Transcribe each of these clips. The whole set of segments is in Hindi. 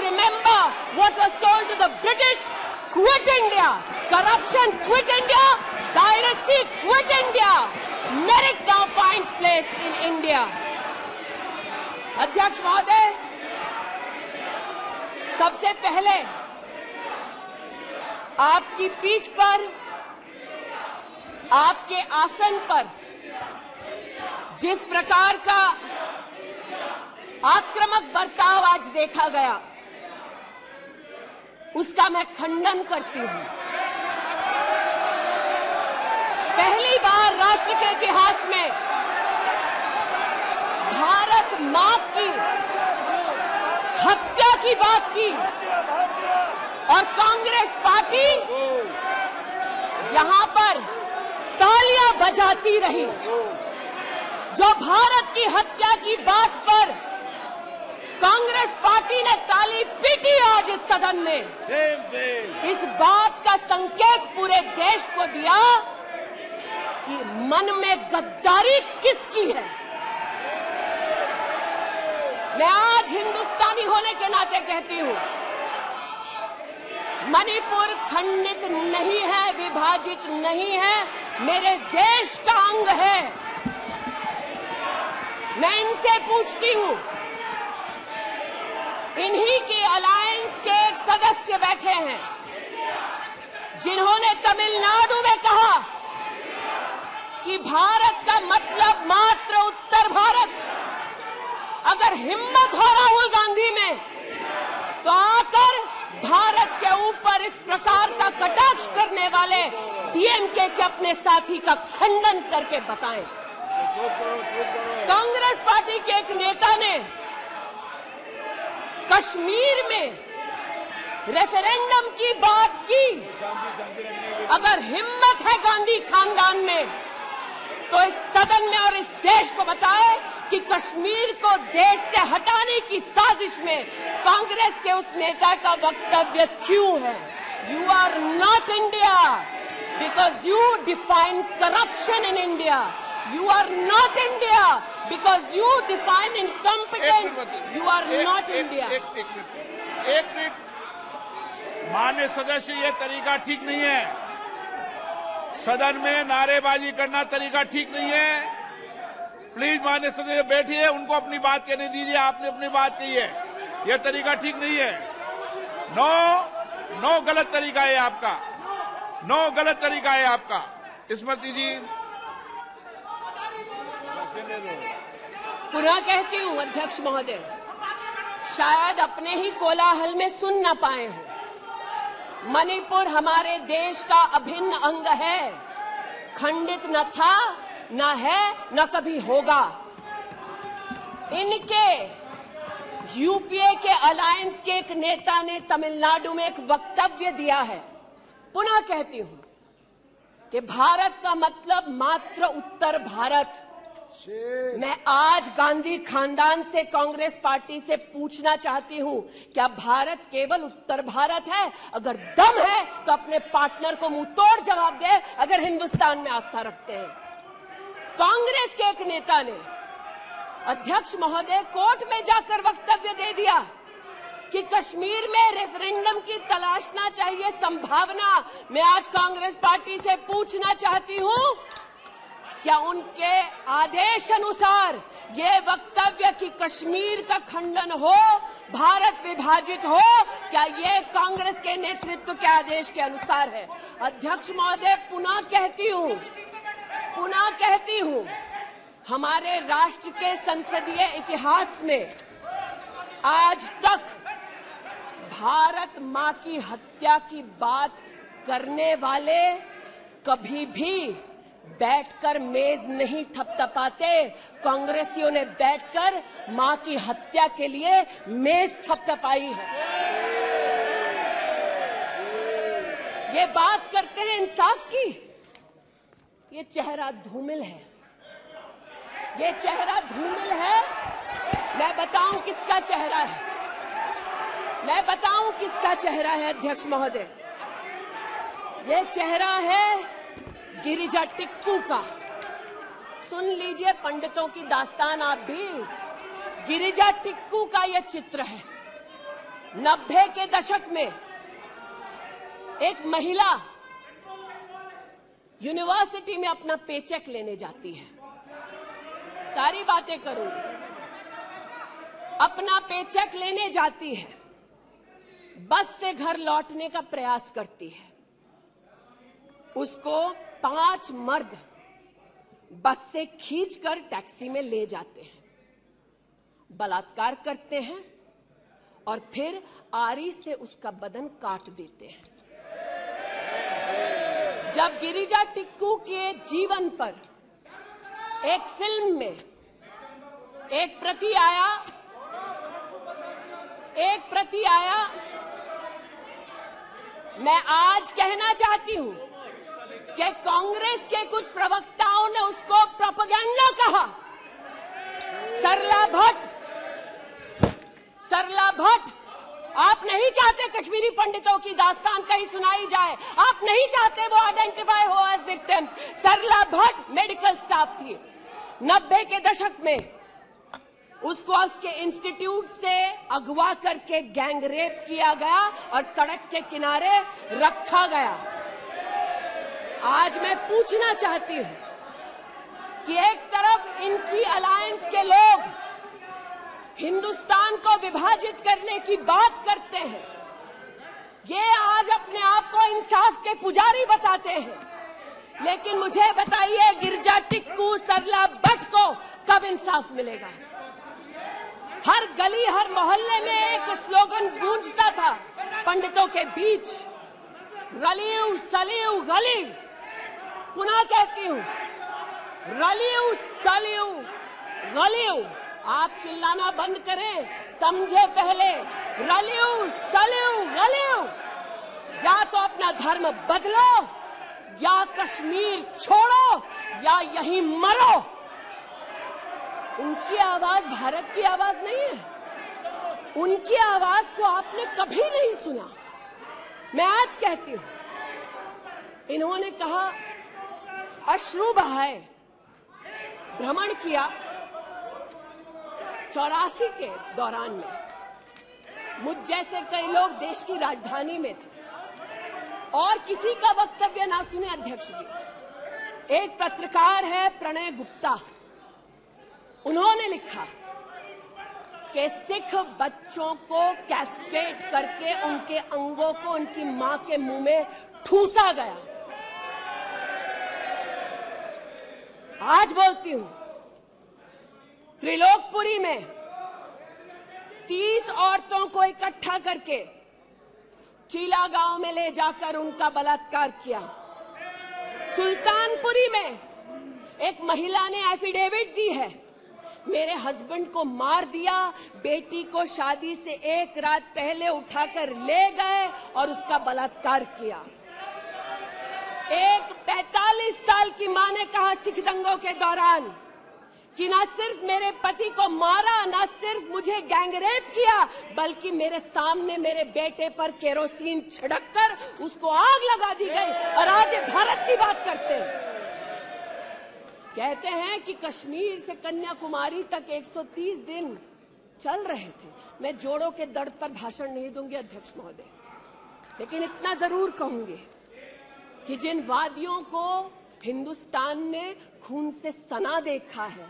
remember what was told to the British? Quit India. Corruption, quit India. Dynasty, quit India. Merit now finds place in India. अध्यक्ष महोदय, सबसे पहले आपकी पीठ पर, आपके आसन पर जिस प्रकार का आक्रामक बर्ताव आज देखा गया, उसका मैं खंडन करती हूं। पहली बार राष्ट्र के इतिहास में भारत मां की हत्या की बात की और कांग्रेस पार्टी यहां पर तालियां बजाती रही। जो भारत की हत्या की बात पर कांग्रेस पार्टी ने ताली पीटी आज इस सदन में, इस बात का संकेत पूरे देश को दिया कि मन में गद्दारी किसकी है। मैं आज हिंदुस्तानी होने के नाते कहती हूं, मणिपुर खंडित नहीं है, विभाजित नहीं है, मेरे देश का अंग है। मैं इनसे पूछती हूं, इन्हीं के अलायंस के एक सदस्य बैठे हैं जिन्होंने तमिलनाडु में कहा कि भारत का मतलब मात्र उत्तर भारत। अगर हिम्मत हो राहुल गांधी में तो आकर भारत के ऊपर इस प्रकार का कटाक्ष करने वाले डीएमके के अपने साथी का खंडन करके बताएं। कांग्रेस पार्टी के एक नेता ने कश्मीर में रेफरेंडम की बात की। अगर हिम्मत है गांधी खानदान में तो इस सदन में और इस देश को बताए कि कश्मीर को देश से हटाने की साजिश में कांग्रेस के उस नेता का वक्तव्य क्यों है। You are not India because you define corruption in India. You are not India because you define incompetence. You are not India. एक मिनट, माननीय सदस्य, ये तरीका ठीक नहीं है। सदन में नारेबाजी करना तरीका ठीक नहीं है। प्लीज माननीय सदस्य बैठिए, उनको अपनी बात कहने दीजिए। आपने अपनी बात कही है, ये तरीका ठीक नहीं है। नो गलत तरीका है आपका, नो गलत तरीका है आपका। स्मृति जी, पुनः कहती हूं अध्यक्ष महोदय, शायद अपने ही कोलाहल में सुन न पाए हो। मणिपुर हमारे देश का अभिन्न अंग है, खंडित न था, न है, न कभी होगा। इनके यूपीए के अलायंस के एक नेता ने तमिलनाडु में एक वक्तव्य दिया है। पुनः कहती हूं कि भारत का मतलब मात्र उत्तर भारत। मैं आज गांधी खानदान से, कांग्रेस पार्टी से पूछना चाहती हूं, क्या भारत केवल उत्तर भारत है? अगर दम है तो अपने पार्टनर को मुंह तोड़ जवाब दे, अगर हिंदुस्तान में आस्था रखते हैं। कांग्रेस के एक नेता ने, अध्यक्ष महोदय, कोर्ट में जाकर वक्तव्य दे दिया कि कश्मीर में रेफरेंडम की तलाशना चाहिए संभावना। मैं आज कांग्रेस पार्टी से पूछना चाहती हूं, क्या उनके आदेश अनुसार ये वक्तव्य कि कश्मीर का खंडन हो, भारत विभाजित हो, क्या ये कांग्रेस के नेतृत्व के आदेश के अनुसार है? अध्यक्ष महोदय, पुनः कहती हूं, हमारे राष्ट्र के संसदीय इतिहास में आज तक भारत मां की हत्या की बात करने वाले कभी भी बैठकर मेज नहीं थपथपाते। कांग्रेसियों ने बैठकर मां की हत्या के लिए मेज थपथपाई है। ये बात करते हैं इंसाफ की, ये चेहरा धूमिल है, ये चेहरा धूमिल है। मैं बताऊं किसका चेहरा है, मैं बताऊं किसका चेहरा है अध्यक्ष महोदय। ये चेहरा है गिरिजा टिक्कू का। सुन लीजिए पंडितों की दास्तान आप भी। गिरिजा टिक्कू का यह चित्र है। 90 के दशक में एक महिला यूनिवर्सिटी में अपना पेचेक लेने जाती है, सारी बातें करूंगी, अपना पेचेक लेने जाती है, बस से घर लौटने का प्रयास करती है, उसको 5 मर्द बस से खींचकर टैक्सी में ले जाते हैं, बलात्कार करते हैं और फिर आरी से उसका बदन काट देते हैं। जब गिरिजा टिक्कू के जीवन पर एक फिल्म में एक प्रति आया, मैं आज कहना चाहती हूं कि कांग्रेस के कुछ प्रवक्ताओं ने उसको प्रोपेगेंडा कहा। सरला भट्ट, आप नहीं चाहते कश्मीरी पंडितों की दास्तान कहीं सुनाई जाए, आप नहीं चाहते वो आइडेंटिफाई हो एज विक्टिम्स। सरला भट्ट मेडिकल स्टाफ थी। 90 के दशक में उसको उसके इंस्टीट्यूट से अगवा करके गैंग रेप किया गया और सड़क के किनारे रखा गया। आज मैं पूछना चाहती हूं कि एक तरफ इनकी अलायंस के लोग हिंदुस्तान को विभाजित करने की बात करते हैं, ये आज अपने आप को इंसाफ के पुजारी बताते हैं, लेकिन मुझे बताइए गिरिजा टिक्कू, सरला भट्ट को कब इंसाफ मिलेगा? हर गली हर मोहल्ले में एक स्लोगन गूंजता था पंडितों के बीच, रलियू सलियू गलीव। पुनः कहती हूं, रलियू सलियू गलीव। आप चिल्लाना बंद करें, समझे पहले, रलियू सलियू गलीव। या तो अपना धर्म बदलो या कश्मीर छोड़ो या यहीं मरो। उनकी आवाज भारत की आवाज नहीं है, उनकी आवाज को आपने कभी नहीं सुना। मैं आज कहती हूं, इन्होंने कहा अश्रु बहाए, भ्रमण किया 84 के दौरान में। मुझ जैसे कई लोग देश की राजधानी में थे और किसी का वक्तव्य ना सुने। अध्यक्ष जी, एक पत्रकार है प्रणय गुप्ता, उन्होंने लिखा कि सिख बच्चों को कैस्ट्रेट करके उनके अंगों को उनकी मां के मुंह में ठूसा गया। आज बोलती हूं, त्रिलोकपुरी में 30 औरतों को इकट्ठा करके चीला गांव में ले जाकर उनका बलात्कार किया। सुल्तानपुरी में एक महिला ने एफिडेविट दी है, मेरे हस्बैंड को मार दिया, बेटी को शादी से एक रात पहले उठाकर ले गए और उसका बलात्कार किया। एक 45 साल की मां ने कहा सिख दंगों के दौरान कि ना सिर्फ मेरे पति को मारा, ना सिर्फ मुझे गैंगरेप किया, बल्कि मेरे सामने मेरे बेटे पर केरोसिन छिड़ककर उसको आग लगा दी गई। और आज ये भारत की बात करते हैं, कहते हैं कि कश्मीर से कन्याकुमारी तक 130 दिन चल रहे थे। मैं जोड़ों के दर्द पर भाषण नहीं दूंगी अध्यक्ष महोदय, लेकिन इतना जरूर कहूंगी कि जिन वादियों को हिंदुस्तान ने खून से सना देखा है,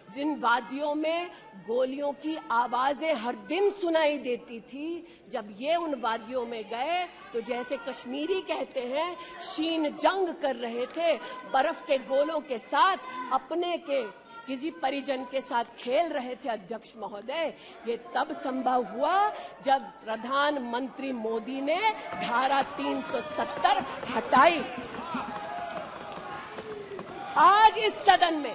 जिन वादियों में गोलियों की आवाजें हर दिन सुनाई देती थी, जब ये उन वादियों में गए तो जैसे कश्मीरी कहते हैं शीन जंग कर रहे थे, बर्फ के गोलों के साथ अपने के किसी परिजन के साथ खेल रहे थे। अध्यक्ष महोदय, ये तब संभव हुआ जब प्रधानमंत्री मोदी ने धारा 370 हटाई। आज इस सदन में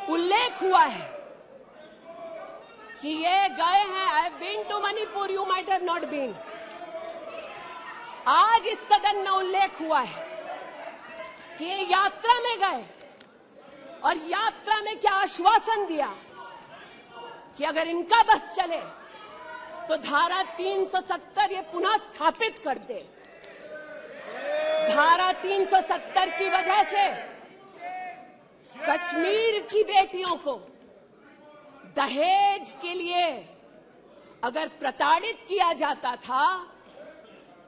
उल्लेख हुआ है कि ये गए हैं, I have been to Manipur, you might have not been. आज इस सदन में उल्लेख हुआ है कि ये यात्रा में गए और यात्रा में क्या आश्वासन दिया कि अगर इनका बस चले तो धारा 370 ये पुनः स्थापित कर दे। धारा 370 की वजह से कश्मीर की बेटियों को दहेज के लिए अगर प्रताड़ित किया जाता था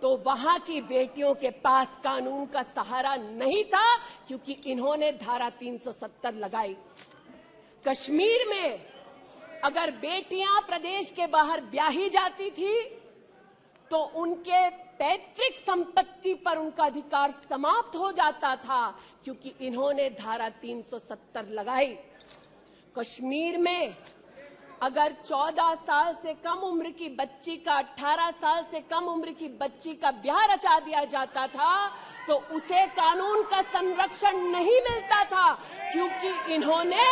तो वहां की बेटियों के पास कानून का सहारा नहीं था, क्योंकि इन्होंने धारा 370 लगाई। कश्मीर में अगर बेटियां प्रदेश के बाहर ब्याही जाती थी तो उनके पैतृक संपत्ति पर उनका अधिकार समाप्त हो जाता था, क्योंकि इन्होंने धारा 370 लगाई। कश्मीर में अगर 14 साल से कम उम्र की बच्ची का 18 साल से कम उम्र की बच्ची का ब्याह रचा दिया जाता था तो उसे कानून का संरक्षण नहीं मिलता था, क्योंकि इन्होंने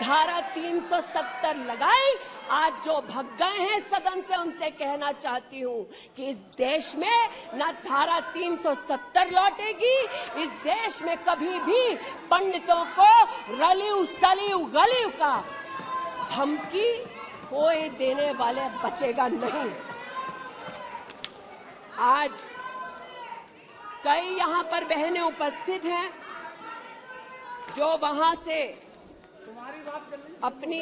धारा 370 लगाई। आज जो भग गए हैं सदन से उनसे कहना चाहती हूं कि इस देश में न धारा 370 लौटेगी, इस देश में कभी भी पंडितों को रलिव सलिव गलिव का धमकी कोई देने वाले बचेगा नहीं। आज कई यहां पर बहनें उपस्थित हैं जो वहां से अपनी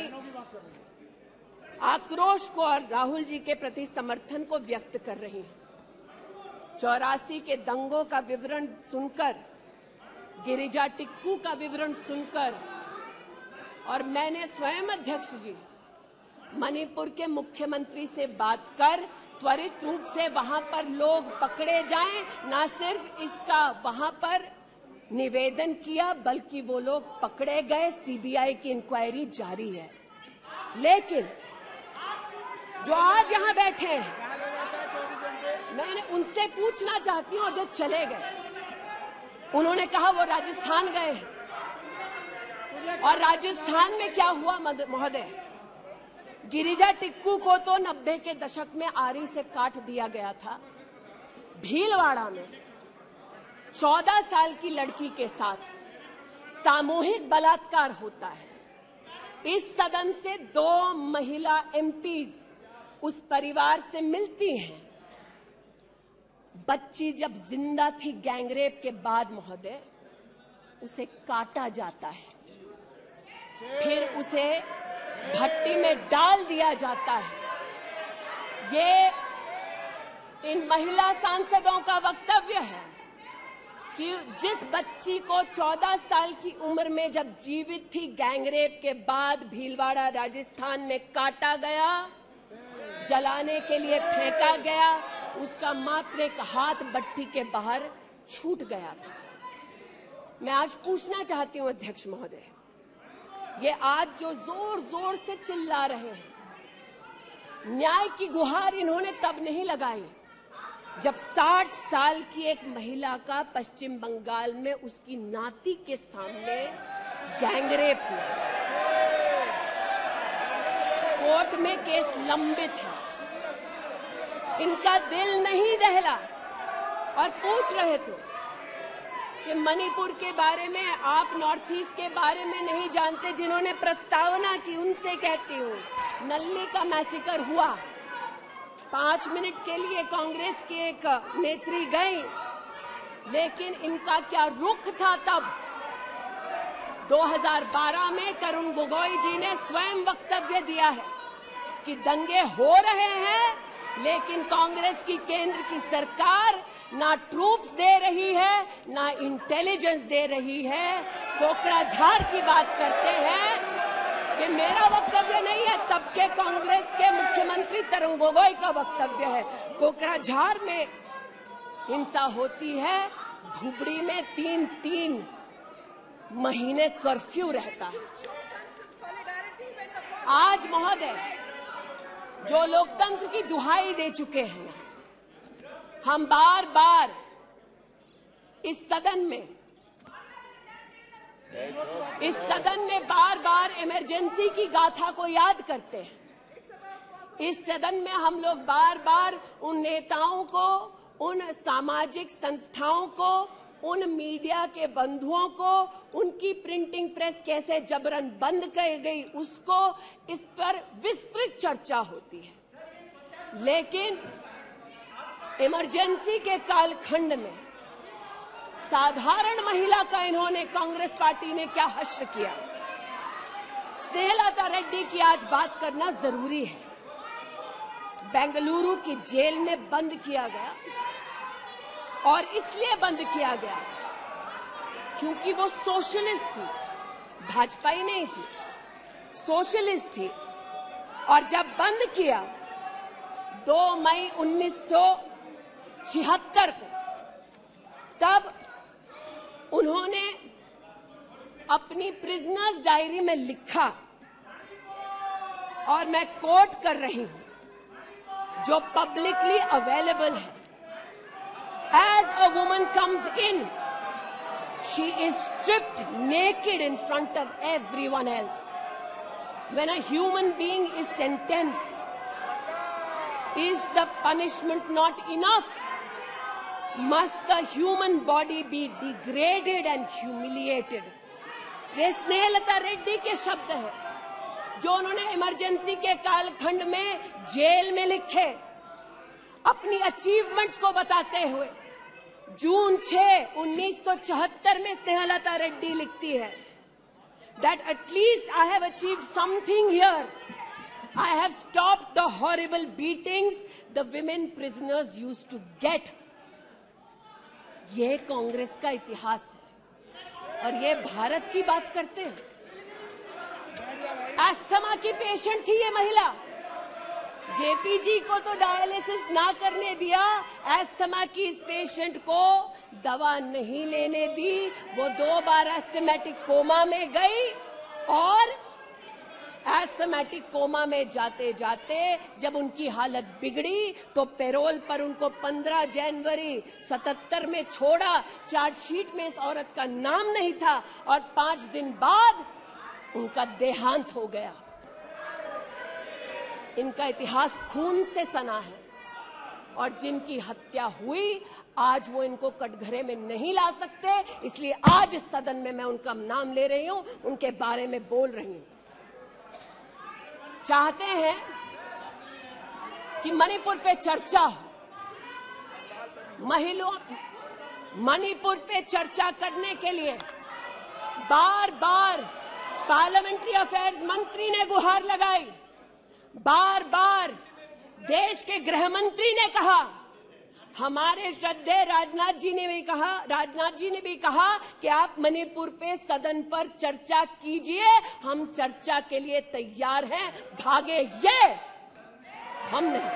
आक्रोश को और राहुल जी के प्रति समर्थन को व्यक्त कर रही हैं। 84 के दंगों का विवरण सुनकर, गिरिजा टिक्कू का विवरण सुनकर, और मैंने स्वयं अध्यक्ष जी मणिपुर के मुख्यमंत्री से बात कर त्वरित रूप से वहां पर लोग पकड़े जाएं, न सिर्फ इसका वहां पर निवेदन किया बल्कि वो लोग पकड़े गए। सीबीआई की इंक्वायरी जारी है। लेकिन जो आज यहां बैठे हैं, मैंने उनसे पूछना चाहती हूं, जो चले गए, उन्होंने कहा वो राजस्थान गए हैं। और राजस्थान में क्या हुआ महोदय? गिरिजा टिक्कू को तो 90 के दशक में आरी से काट दिया गया था। भीलवाड़ा में 14 साल की लड़की के साथ सामूहिक बलात्कार होता है। इस सदन से 2 महिला एमपीज उस परिवार से मिलती हैं। बच्ची जब जिंदा थी गैंगरेप के बाद महोदय, उसे काटा जाता है, फिर उसे भट्टी में डाल दिया जाता है। ये इन महिला सांसदों का वक्तव्य है कि जिस बच्ची को 14 साल की उम्र में जब जीवित थी गैंगरेप के बाद भीलवाड़ा राजस्थान में काटा गया, जलाने के लिए फेंका गया, उसका मात्र एक हाथ भट्टी के बाहर छूट गया था। मैं आज पूछना चाहती हूं अध्यक्ष महोदय, ये आज जो जोर जोर से चिल्ला रहे हैं, न्याय की गुहार इन्होंने तब नहीं लगाई जब 60 साल की एक महिला का पश्चिम बंगाल में उसकी नाती के सामने गैंगरेप हुआ। कोर्ट में केस लंबित है। इनका दिल नहीं दहला और पूछ रहे थे कि मणिपुर के बारे में आप नॉर्थ ईस्ट के बारे में नहीं जानते। जिन्होंने प्रस्तावना की उनसे कहती हूँ, नल्ली का मैसेकर हुआ, 5 मिनट के लिए कांग्रेस की एक नेत्री गई, लेकिन इनका क्या रुख था तब। 2012 में तरुण गोगोई जी ने स्वयं वक्तव्य दिया है कि दंगे हो रहे हैं, लेकिन कांग्रेस की केंद्र की सरकार ना ट्रूप्स दे रही है, ना इंटेलिजेंस दे रही है। कोकराझार की बात करते हैं कि मेरा वक्तव्य नहीं है, तब के कांग्रेस के मुख्यमंत्री तरुण गोगोई का वक्तव्य है। कोकराझार में हिंसा होती है, धुबड़ी में 3-3 महीने कर्फ्यू रहता है। आज महोदय जो लोकतंत्र की दुहाई दे चुके हैं, हम बार बार इस सदन में बार बार इमरजेंसी की गाथा को याद करते हैं। इस सदन में हम लोग बार बार उन नेताओं को, उन सामाजिक संस्थाओं को, उन मीडिया के बंधुओं को, उनकी प्रिंटिंग प्रेस कैसे जबरन बंद कर गई, उसको, इस पर विस्तृत चर्चा होती है। लेकिन इमरजेंसी के कालखंड में साधारण महिला का इन्होंने, कांग्रेस पार्टी ने क्या हश्र किया। स्नेहलता रेड्डी की आज बात करना जरूरी है। बेंगलुरु की जेल में बंद किया गया, और इसलिए बंद किया गया क्योंकि वो सोशलिस्ट थी, भाजपाई नहीं थी, सोशलिस्ट थी। और जब बंद किया 2 मई 1976 को, तब उन्होंने अपनी प्रिजनर्स डायरी में लिखा, और मैं कोट कर रही हूं, जो पब्लिकली अवेलेबल है। As a woman comes in, she is stripped naked in front of everyone else. When a human being is sentenced, is the punishment not enough? Must the human body be degraded and humiliated? ये स्नेहलता रेड्डी के शब्द है, जो उन्होंने इमरजेंसी के कालखंड में जेल में लिखे, अपनी अचीवमेंट्स को बताते हुए। जून 6, 1974 में स्नेहलता रेड्डी लिखती है that at least I have achieved something here. I have stopped the horrible beatings the women prisoners used to get. ये कांग्रेस का इतिहास है, और ये भारत की बात करते हैं। अस्थमा की पेशेंट थी ये महिला, जेपीजी को तो डायलिसिस ना करने दिया, अस्थमा की इस पेशेंट को दवा नहीं लेने दी। वो 2 बार एस्थमेटिक कोमा में गई, और एस्थमेटिक कोमा में जाते जाते जब उनकी हालत बिगड़ी तो पैरोल पर उनको 15 जनवरी 77 में छोड़ा। चार्जशीट में इस औरत का नाम नहीं था, और 5 दिन बाद उनका देहांत हो गया। इनका इतिहास खून से सना है, और जिनकी हत्या हुई आज वो इनको कटघरे में नहीं ला सकते, इसलिए आज इस सदन में मैं उनका नाम ले रही हूं, उनके बारे में बोल रही हूं। चाहते हैं कि मणिपुर पे चर्चा हो, मणिपुर पे चर्चा करने के लिए बार बार पार्लियामेंट्री अफेयर्स मंत्री ने गुहार लगाई, बार बार देश के गृह मंत्री ने कहा, हमारे श्रद्धेय राजनाथ जी ने भी कहा कि आप मणिपुर पे सदन पर चर्चा कीजिए, हम चर्चा के लिए तैयार हैं, भागे ये, हम नहीं,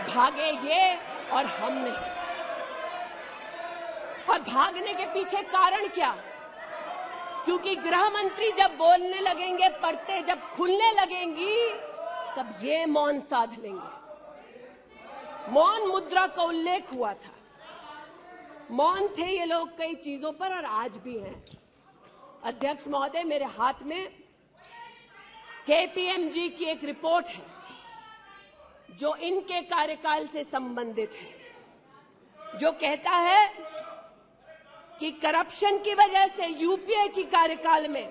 भागे ये और हम नहीं। और भागने के पीछे कारण क्या? क्योंकि गृह मंत्री जब बोलने लगेंगे, परतें जब खुलने लगेंगी, तब ये मौन साध लेंगे। मौन मुद्रा का उल्लेख हुआ था, मौन थे ये लोग कई चीजों पर, और आज भी हैं। अध्यक्ष महोदय, मेरे हाथ में केपीएमजी की एक रिपोर्ट है जो इनके कार्यकाल से संबंधित है, जो कहता है कि करप्शन की वजह से यूपीए की कार्यकाल में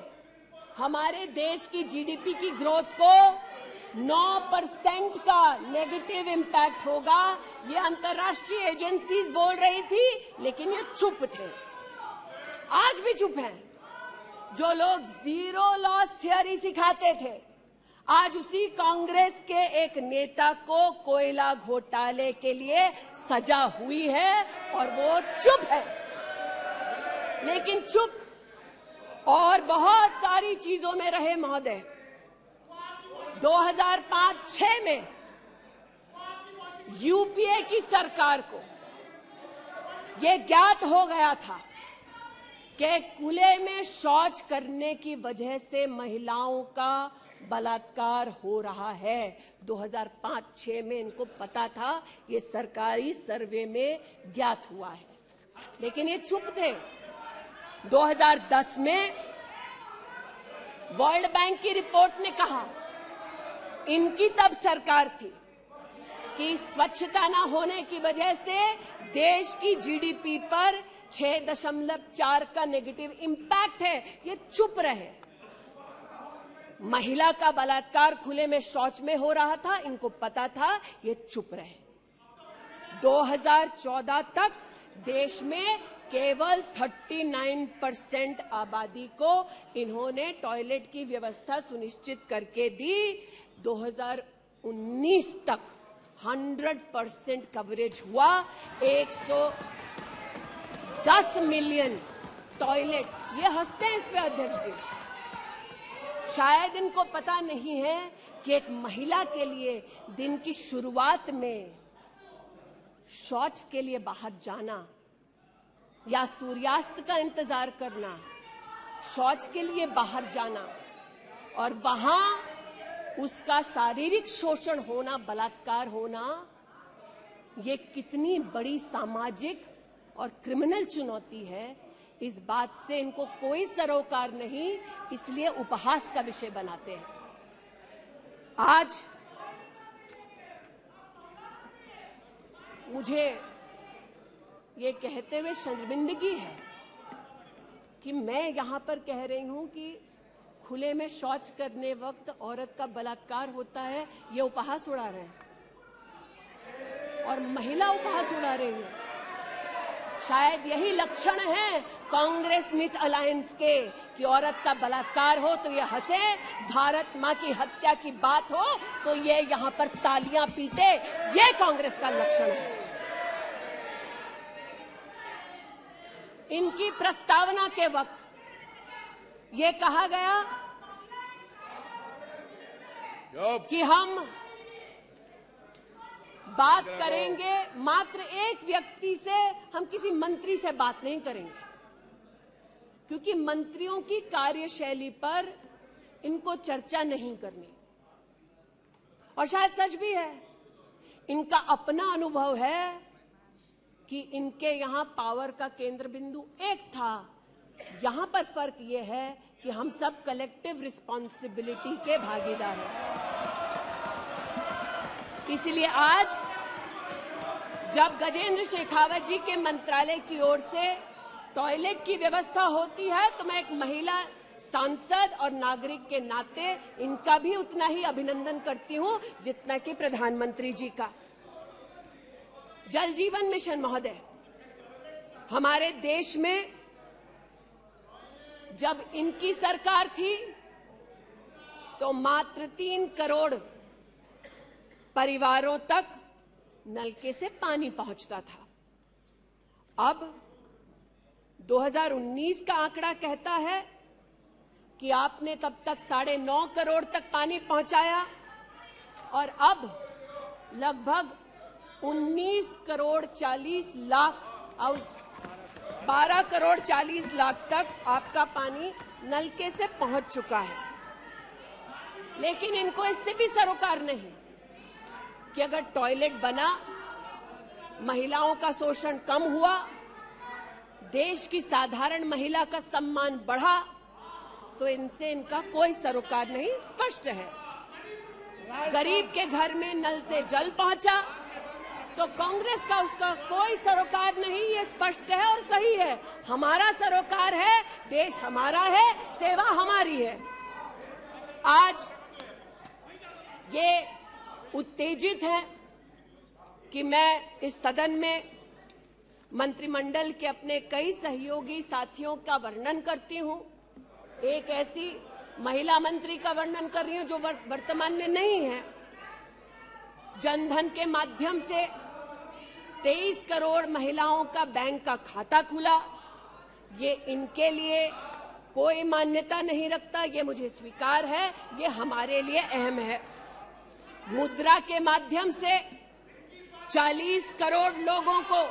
हमारे देश की जीडीपी की ग्रोथ को 9% का नेगेटिव इम्पैक्ट होगा। ये अंतर्राष्ट्रीय एजेंसीज बोल रही थी, लेकिन ये चुप थे, आज भी चुप हैं। जो लोग जीरो लॉस थियरी सिखाते थे, आज उसी कांग्रेस के एक नेता को कोयला घोटाले के लिए सजा हुई है, और वो चुप है। लेकिन चुप और बहुत सारी चीजों में रहे महोदय। 2005-06 में यूपीए की सरकार को यह ज्ञात हो गया था कि खुले में शौच करने की वजह से महिलाओं का बलात्कार हो रहा है। 2005-06 में इनको पता था, ये सरकारी सर्वे में ज्ञात हुआ है, लेकिन ये चुप थे। 2010 में वर्ल्ड बैंक की रिपोर्ट ने कहा, इनकी तब सरकार थी, कि स्वच्छता न होने की वजह से देश की जीडीपी पर 6.4 का नेगेटिव इम्पैक्ट है। ये चुप रहे। महिला का बलात्कार खुले में शौच में हो रहा था, इनको पता था, ये चुप रहे। 2014 तक देश में केवल 39% आबादी को इन्होंने टॉयलेट की व्यवस्था सुनिश्चित करके दी। 2019 तक 100% कवरेज हुआ। 110 मिलियन टॉयलेट, ये हंसते हैं इस पे अध्यक्ष जी। शायद इनको पता नहीं है कि एक महिला के लिए दिन की शुरुआत में शौच के लिए बाहर जाना या सूर्यास्त का इंतजार करना, शौच के लिए बाहर जाना और वहां उसका शारीरिक शोषण होना, बलात्कार होना, ये कितनी बड़ी सामाजिक और क्रिमिनल चुनौती है, इस बात से इनको कोई सरोकार नहीं, इसलिए उपहास का विषय बनाते हैं। आज मुझे ये कहते हुए शर्मिंदगी है कि मैं यहां पर कह रही हूं कि खुले में शौच करने वक्त औरत का बलात्कार होता है, ये उपहास उड़ा रहे हैं और महिला उपहास उड़ा रही है। शायद यही लक्षण है कांग्रेस मिथ अलायंस के कि औरत का बलात्कार हो तो ये हंसे, भारत मां की हत्या की बात हो तो ये यहां पर तालियां पीटे, ये कांग्रेस का लक्षण है। इनकी प्रस्तावना के वक्त ये कहा गया कि हम बात करेंगे मात्र एक व्यक्ति से, हम किसी मंत्री से बात नहीं करेंगे, क्योंकि मंत्रियों की कार्यशैली पर इनको चर्चा नहीं करनी। और शायद सच भी है, इनका अपना अनुभव है कि इनके यहां पावर का केंद्र बिंदु एक था। यहां पर फर्क यह है कि हम सब कलेक्टिव रिस्पॉन्सिबिलिटी के भागीदार हैं। इसलिए आज जब गजेंद्र शेखावत जी के मंत्रालय की ओर से टॉयलेट की व्यवस्था होती है तो मैं एक महिला सांसद और नागरिक के नाते इनका भी उतना ही अभिनंदन करती हूं जितना कि प्रधानमंत्री जी का। जल जीवन मिशन महोदय, हमारे देश में जब इनकी सरकार थी तो मात्र 3 करोड़ परिवारों तक नलके से पानी पहुंचता था। अब 2019 का आंकड़ा कहता है कि आपने तब तक 9.5 करोड़ तक पानी पहुंचाया और अब लगभग 19 करोड़ 40 लाख और 12 करोड़ 40 लाख तक आपका पानी नलके से पहुंच चुका है। लेकिन इनको इससे भी सरोकार नहीं कि अगर टॉयलेट बना, महिलाओं का शोषण कम हुआ, देश की साधारण महिला का सम्मान बढ़ा, तो इनसे इनका कोई सरोकार नहीं। स्पष्ट है, गरीब के घर में नल से जल पहुंचा तो कांग्रेस का उसका कोई सरोकार नहीं, ये स्पष्ट है और सही है। हमारा सरोकार है, देश हमारा है, सेवा हमारी है। आज ये उत्तेजित है कि मैं इस सदन में मंत्रिमंडल के अपने कई सहयोगी साथियों का वर्णन करती हूं। एक ऐसी महिला मंत्री का वर्णन कर रही हूं जो वर्तमान में नहीं है। जनधन के माध्यम से 23 करोड़ महिलाओं का बैंक का खाता खुला। ये इनके लिए कोई मान्यता नहीं रखता, ये मुझे स्वीकार है, ये हमारे लिए अहम है। मुद्रा के माध्यम से 40 करोड़ लोगों को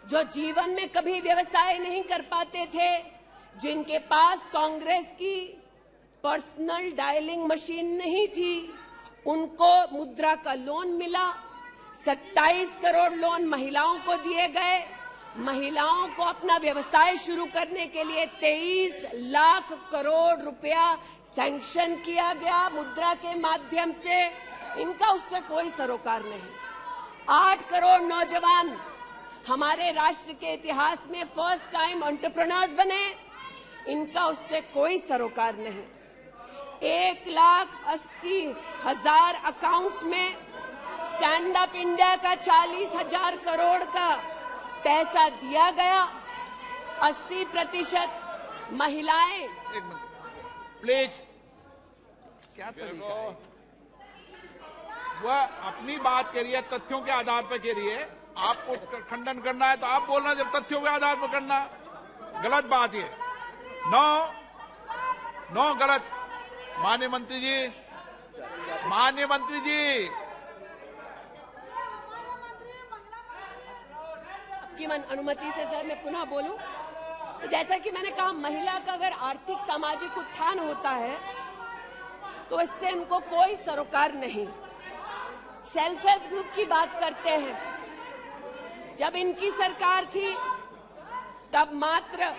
जो जीवन में कभी व्यवसाय नहीं कर पाते थे, जिनके पास कांग्रेस की पर्सनल डायलिंग मशीन नहीं थी, उनको मुद्रा का लोन मिला। 27 करोड़ लोन महिलाओं को दिए गए। महिलाओं को अपना व्यवसाय शुरू करने के लिए 23 लाख करोड़ रुपया सैंक्शन किया गया मुद्रा के माध्यम से। इनका उससे कोई सरोकार नहीं। 8 करोड़ नौजवान हमारे राष्ट्र के इतिहास में फर्स्ट टाइम एंटरप्रेन्योर्स बने। इनका उससे कोई सरोकार नहीं। 1,80,000 अकाउंट्स में स्टैंड अप इंडिया का 40,000 करोड़ का पैसा दिया गया। 80% महिलाएं। एक मिनट प्लीज, क्या तरीका है? वह अपनी बात कह रही है, तथ्यों के आधार पर कह रही है। आपको खंडन करना है तो आप बोलना, जब तथ्यों के आधार पर करना। गलत बात ये। नो गलत। माननीय मंत्री जी आपकी अनुमति से सर मैं पुनः बोलूं। तो जैसा कि मैंने कहा, महिला का अगर आर्थिक सामाजिक उत्थान होता है तो इससे इनको कोई सरोकार नहीं। सेल्फ हेल्प ग्रुप की बात करते हैं, जब इनकी सरकार थी तब मात्र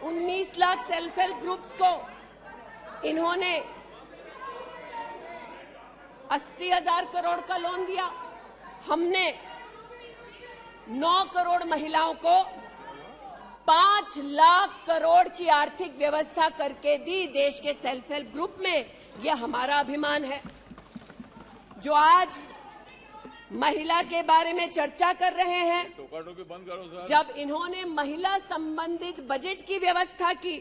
19 लाख सेल्फ हेल्प ग्रुप्स को इन्होंने 80,000 करोड़ का लोन दिया। हमने 9 करोड़ महिलाओं को 5 लाख करोड़ की आर्थिक व्यवस्था करके दी देश के सेल्फ हेल्प ग्रुप में। यह हमारा अभिमान है। जो आज महिला के बारे में चर्चा कर रहे हैं, बंद करो सर। जब इन्होंने महिला संबंधित बजट की व्यवस्था की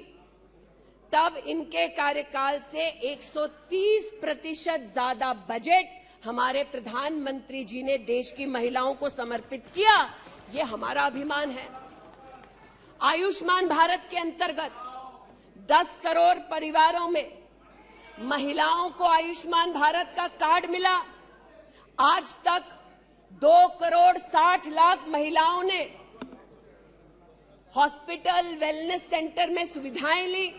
तब इनके कार्यकाल से 130% ज्यादा बजट हमारे प्रधानमंत्री जी ने देश की महिलाओं को समर्पित किया। ये हमारा अभिमान है। आयुष्मान भारत के अंतर्गत 10 करोड़ परिवारों में महिलाओं को आयुष्मान भारत का कार्ड मिला। आज तक 2 करोड़ 60 लाख महिलाओं ने हॉस्पिटल वेलनेस सेंटर में सुविधाएं ली।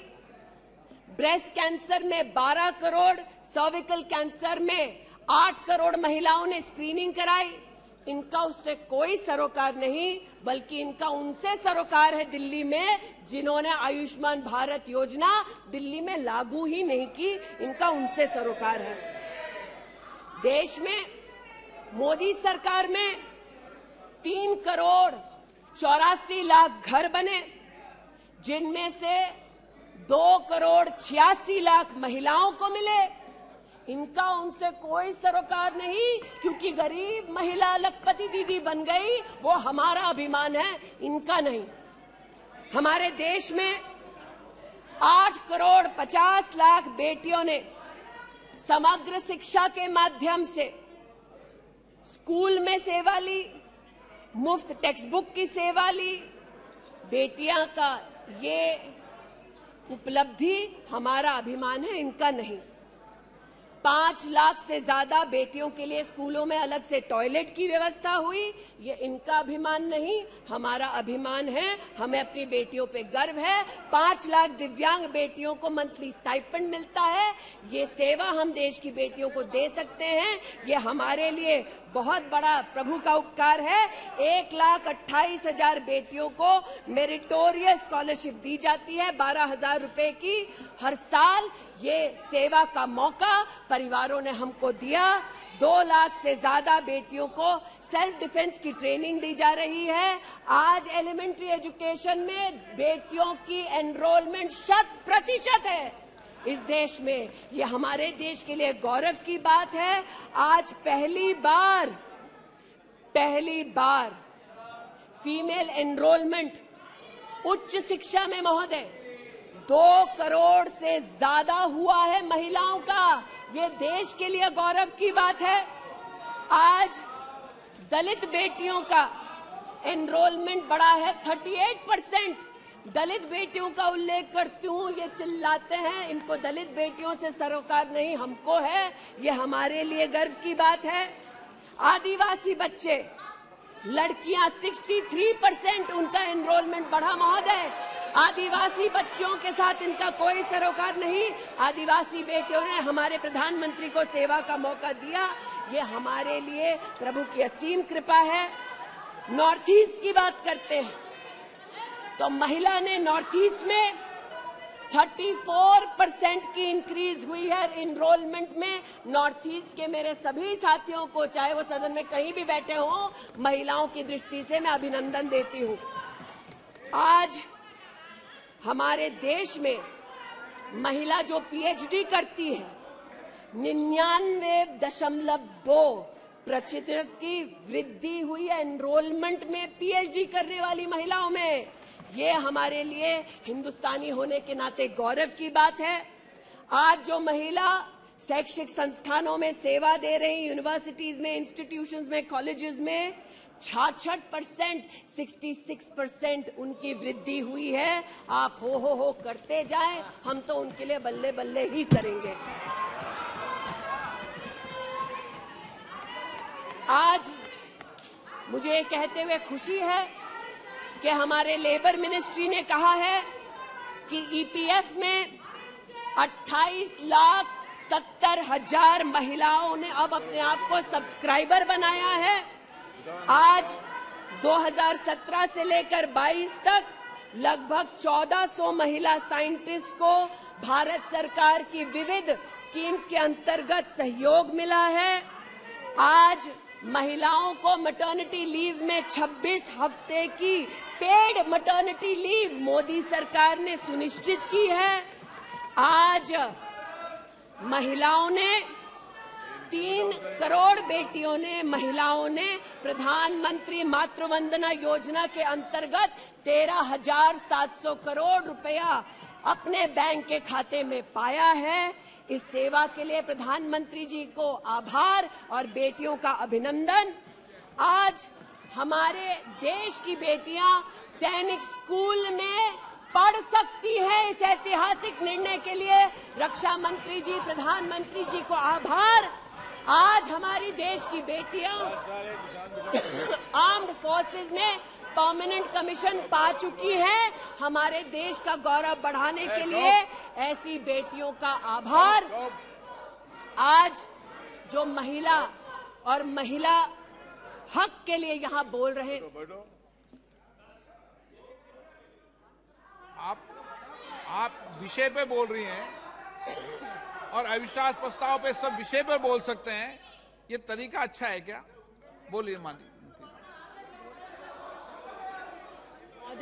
ब्रेस्ट कैंसर में 12 करोड़, सर्विकल कैंसर में 8 करोड़ महिलाओं ने स्क्रीनिंग कराई। इनका उससे कोई सरोकार नहीं, बल्कि इनका उनसे सरोकार है दिल्ली में, जिन्होंने आयुष्मान भारत योजना दिल्ली में लागू ही नहीं की। इनका उनसे सरोकार है। देश में मोदी सरकार में 3 करोड़ 84 लाख घर बने, जिनमें से 2 करोड़ 86 लाख महिलाओं को मिले। इनका उनसे कोई सरोकार नहीं, क्योंकि गरीब महिला लखपति दीदी बन गई, वो हमारा अभिमान है, इनका नहीं। हमारे देश में 8 करोड़ 50 लाख बेटियों ने समग्र शिक्षा के माध्यम से स्कूल में सेवा ली, मुफ्त टेक्स्ट बुक की सेवा ली। बेटियां का ये उपलब्धि हमारा अभिमान है, इनका नहीं। 5 लाख से ज्यादा बेटियों के लिए स्कूलों में अलग से टॉयलेट की व्यवस्था हुई। ये इनका अभिमान नहीं, हमारा अभिमान है। हमें अपनी बेटियों पे गर्व है। 5 लाख दिव्यांग बेटियों को मंथली स्टाइपेंड मिलता है। ये सेवा हम देश की बेटियों को दे सकते हैं। ये हमारे लिए बहुत बड़ा प्रभु का उपकार है। 1,28,000 बेटियों को मेरिटोरियस स्कॉलरशिप दी जाती है, 12,000 रुपए की हर साल। ये सेवा का मौका परिवारों ने हमको दिया। 2 लाख से ज्यादा बेटियों को सेल्फ डिफेंस की ट्रेनिंग दी जा रही है। आज एलिमेंट्री एजुकेशन में बेटियों की एनरोलमेंट 100% है इस देश में। ये हमारे देश के लिए गौरव की बात है। आज पहली बार फीमेल एनरोलमेंट उच्च शिक्षा में महोदय 2 करोड़ से ज्यादा हुआ है महिलाओं का। ये देश के लिए गौरव की बात है। आज दलित बेटियों का एनरोलमेंट बढ़ा है 38%। दलित बेटियों का उल्लेख करती हूँ, ये चिल्लाते हैं, इनको दलित बेटियों से सरोकार नहीं, हमको है। ये हमारे लिए गर्व की बात है। आदिवासी बच्चे, लड़कियां 63% उनका एनरोलमेंट बढ़ा महोदय। आदिवासी बच्चों के साथ इनका कोई सरोकार नहीं। आदिवासी बेटियों ने हमारे प्रधानमंत्री को सेवा का मौका दिया। ये हमारे लिए प्रभु की असीम कृपा है। नॉर्थ ईस्ट की बात करते हैं तो महिला ने नॉर्थ ईस्ट में 34% की इंक्रीज हुई है एनरोलमेंट में। नॉर्थ ईस्ट के मेरे सभी साथियों को, चाहे वो सदन में कहीं भी बैठे हों, महिलाओं की दृष्टि से मैं अभिनंदन देती हूँ। आज हमारे देश में महिला जो पीएचडी करती है, 99.2% की वृद्धि हुई है एनरोलमेंट में पीएचडी करने वाली महिलाओं में। ये हमारे लिए हिंदुस्तानी होने के नाते गौरव की बात है। आज जो महिला शैक्षिक संस्थानों में सेवा दे रही यूनिवर्सिटीज में, इंस्टीट्यूशंस में, कॉलेजेस में 66%, 66% उनकी वृद्धि हुई है। आप हो करते जाएं, हम तो उनके लिए बल्ले बल्ले ही करेंगे। आज मुझे ये कहते हुए खुशी है कि हमारे लेबर मिनिस्ट्री ने कहा है कि ईपीएफ में 28,70,000 महिलाओं ने अब अपने आप को सब्सक्राइबर बनाया है। आज 2017 से लेकर 22 तक लगभग 1400 महिला साइंटिस्ट को भारत सरकार की विविध स्कीम्स के अंतर्गत सहयोग मिला है। आज महिलाओं को मैटरनिटी लीव में 26 हफ्ते की पेड मैटरनिटी लीव मोदी सरकार ने सुनिश्चित की है। आज महिलाओं ने 3 करोड़ बेटियों ने, महिलाओं ने प्रधानमंत्री मातृ वंदना योजना के अंतर्गत 13,700 करोड़ रुपया अपने बैंक के खाते में पाया है। इस सेवा के लिए प्रधानमंत्री जी को आभार और बेटियों का अभिनंदन। आज हमारे देश की बेटियां सैनिक स्कूल में पढ़ सकती है। इस ऐतिहासिक निर्णय के लिए रक्षा मंत्री जी, प्रधानमंत्री जी को आभार। आज हमारी देश की बेटियां आर्म्ड फोर्सेस में परमानेंट कमीशन पा चुकी हैं। हमारे देश का गौरव बढ़ाने के लिए ऐसी बेटियों का आभार। आज जो महिला और महिला हक के लिए यहां बोल रहे हैं, आप विषय पे बोल रही हैं और अविश्वास प्रस्ताव पे सब विषय पर बोल सकते हैं। ये तरीका अच्छा है क्या? बोलिए माननीय।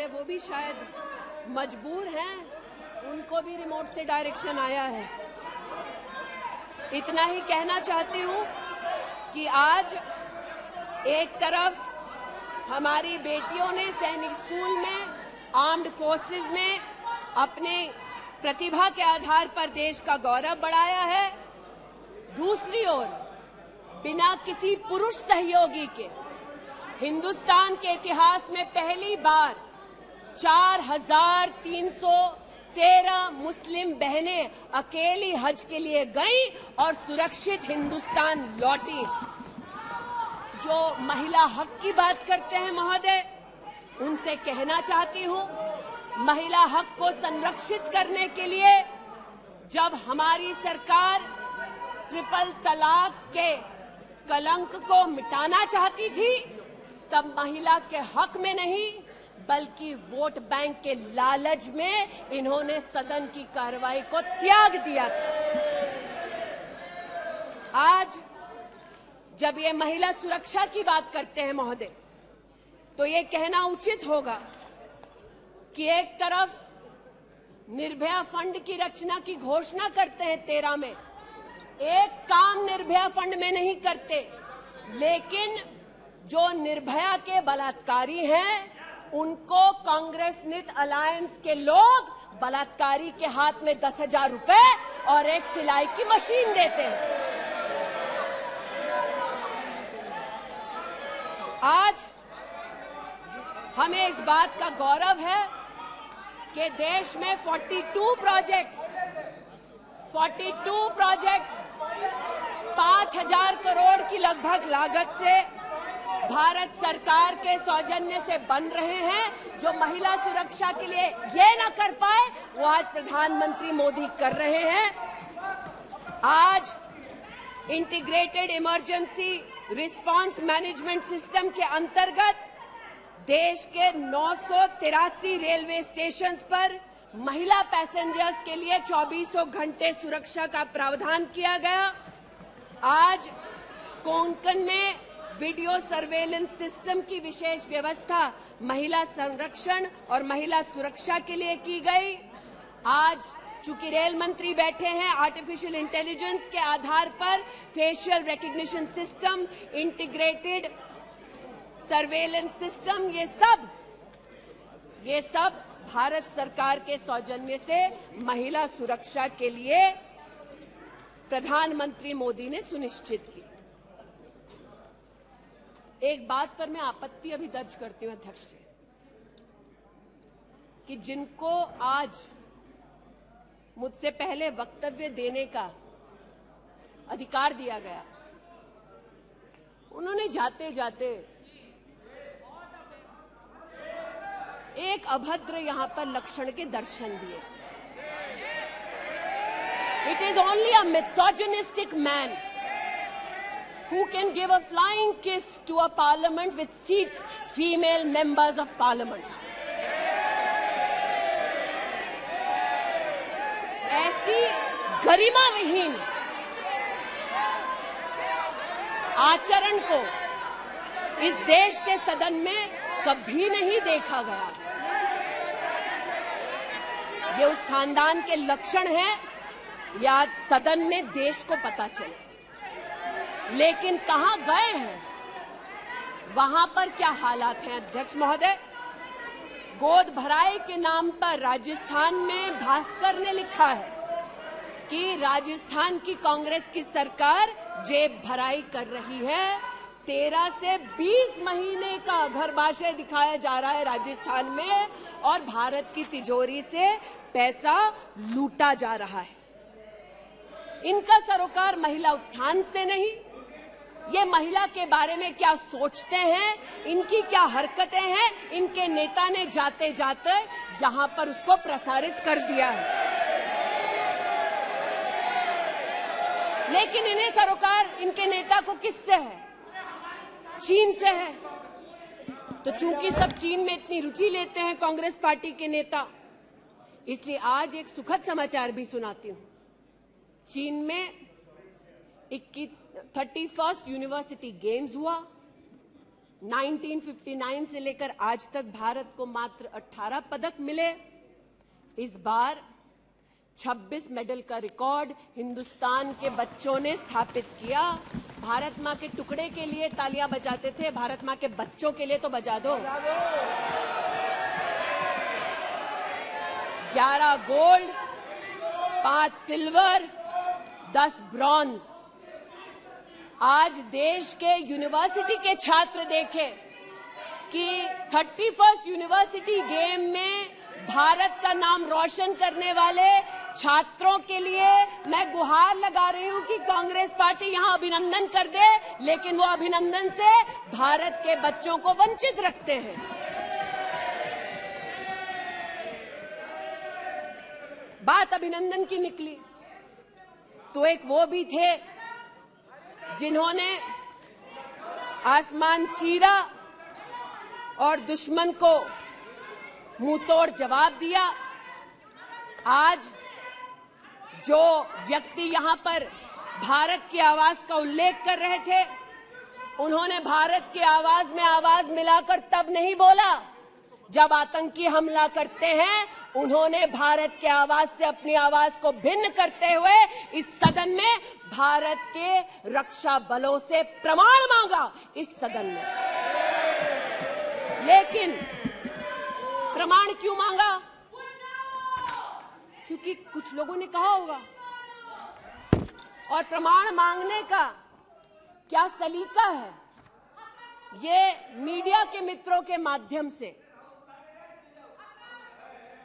वो भी शायद मजबूर हैं, उनको भी रिमोट से डायरेक्शन आया है। इतना ही कहना चाहती हूँ कि आज एक तरफ हमारी बेटियों ने सैनिक स्कूल में, आर्म्ड फोर्सेस में अपने प्रतिभा के आधार पर देश का गौरव बढ़ाया है। दूसरी ओर बिना किसी पुरुष सहयोगी के हिंदुस्तान के इतिहास में पहली बार 4,313 मुस्लिम बहनें अकेली हज के लिए गईं और सुरक्षित हिंदुस्तान लौटी। जो महिला हक की बात करते हैं महोदय, उनसे कहना चाहती हूं, महिला हक को संरक्षित करने के लिए जब हमारी सरकार ट्रिपल तलाक के कलंक को मिटाना चाहती थी, तब महिला के हक में नहीं बल्कि वोट बैंक के लालच में इन्होंने सदन की कार्रवाई को त्याग दिया था। आज जब ये महिला सुरक्षा की बात करते हैं महोदय, तो ये कहना उचित होगा कि एक तरफ निर्भया फंड की रचना की घोषणा करते हैं 13 में, एक काम निर्भया फंड में नहीं करते, लेकिन जो निर्भया के बलात्कारी हैं उनको कांग्रेस नित अलायंस के लोग बलात्कारी के हाथ में 10,000 रुपए और एक सिलाई की मशीन देते हैं। आज हमें इस बात का गौरव है कि देश में 42 प्रोजेक्ट्स 5,000 करोड़ की लगभग लागत से भारत सरकार के सौजन्य से बन रहे हैं। जो महिला सुरक्षा के लिए ये न कर पाए, वो आज प्रधानमंत्री मोदी कर रहे हैं। आज integrated emergency response management system के अंतर्गत देश के 983 रेलवे स्टेशन पर महिला पैसेंजर्स के लिए 24 घंटे सुरक्षा का प्रावधान किया गया। आज कोंकण में वीडियो सर्वेलेंस सिस्टम की विशेष व्यवस्था महिला संरक्षण और महिला सुरक्षा के लिए की गई। आज चूंकि रेल मंत्री बैठे हैं, आर्टिफिशियल इंटेलिजेंस के आधार पर facial recognition system, integrated surveillance system, ये सब भारत सरकार के सौजन्य से महिला सुरक्षा के लिए प्रधानमंत्री मोदी ने सुनिश्चित की। एक बात पर मैं आपत्ति अभी दर्ज करती हूं अध्यक्ष जी, कि जिनको आज मुझसे पहले वक्तव्य देने का अधिकार दिया गया, उन्होंने जाते जाते एक अभद्र यहां पर लक्षण के दर्शन दिए। It is only a misogynistic man who can give a flying kiss to a parliament which seats female members of parliament. ऐसी गरिमा विहीन आचरण को इस देश के सदन में कभी नहीं देखा गया। ये उस खानदान के लक्षण हैं, या आज सदन में देश को पता चले। लेकिन कहां गए हैं, वहां पर क्या हालात हैं अध्यक्ष महोदय? गोद भराई के नाम पर राजस्थान में भास्कर ने लिखा है कि राजस्थान की कांग्रेस की सरकार जेब भराई कर रही है। 13 से 20 महीने का घरबाशय दिखाया जा रहा है राजस्थान में, और भारत की तिजोरी से पैसा लूटा जा रहा है। इनका सरोकार महिला उत्थान से नहीं, ये महिला के बारे में क्या सोचते हैं, इनकी क्या हरकतें हैं, इनके नेता ने जाते जाते यहां पर उसको प्रसारित कर दिया है। लेकिन इन्हें सरोकार इनके नेता को किससे है? चीन से है। तो चूंकि सब चीन में इतनी रुचि लेते हैं कांग्रेस पार्टी के नेता, इसलिए आज एक सुखद समाचार भी सुनाती हूं। चीन में 31st यूनिवर्सिटी गेम्स हुआ। 1959 से लेकर आज तक भारत को मात्र 18 पदक मिले। इस बार 26 मेडल का रिकॉर्ड हिंदुस्तान के बच्चों ने स्थापित किया। भारत मां के टुकड़े के लिए तालियां बजाते थे, भारत मां के बच्चों के लिए तो बजा दो। 11 गोल्ड, 5 सिल्वर, 10 ब्रॉन्ज। आज देश के यूनिवर्सिटी के छात्र देखें कि 31st यूनिवर्सिटी गेम में भारत का नाम रोशन करने वाले छात्रों के लिए मैं गुहार लगा रही हूं कि कांग्रेस पार्टी यहां अभिनंदन कर दे, लेकिन वो अभिनंदन से भारत के बच्चों को वंचित रखते हैं। बात अभिनंदन की निकली तो एक वो भी थे जिन्होंने आसमान चीरा और दुश्मन को मुंहतोड़ जवाब दिया। आज जो व्यक्ति यहां पर भारत की आवाज का उल्लेख कर रहे थे, उन्होंने भारत की आवाज में आवाज मिलाकर तब नहीं बोला जब आतंकी हमला करते हैं। उन्होंने भारत की आवाज से अपनी आवाज को भिन्न करते हुए इस सदन में भारत के रक्षा बलों से प्रमाण मांगा इस सदन में। लेकिन प्रमाण क्यों मांगा? क्योंकि कुछ लोगों ने कहा होगा। और प्रमाण मांगने का क्या सलीका है, ये मीडिया के मित्रों के माध्यम से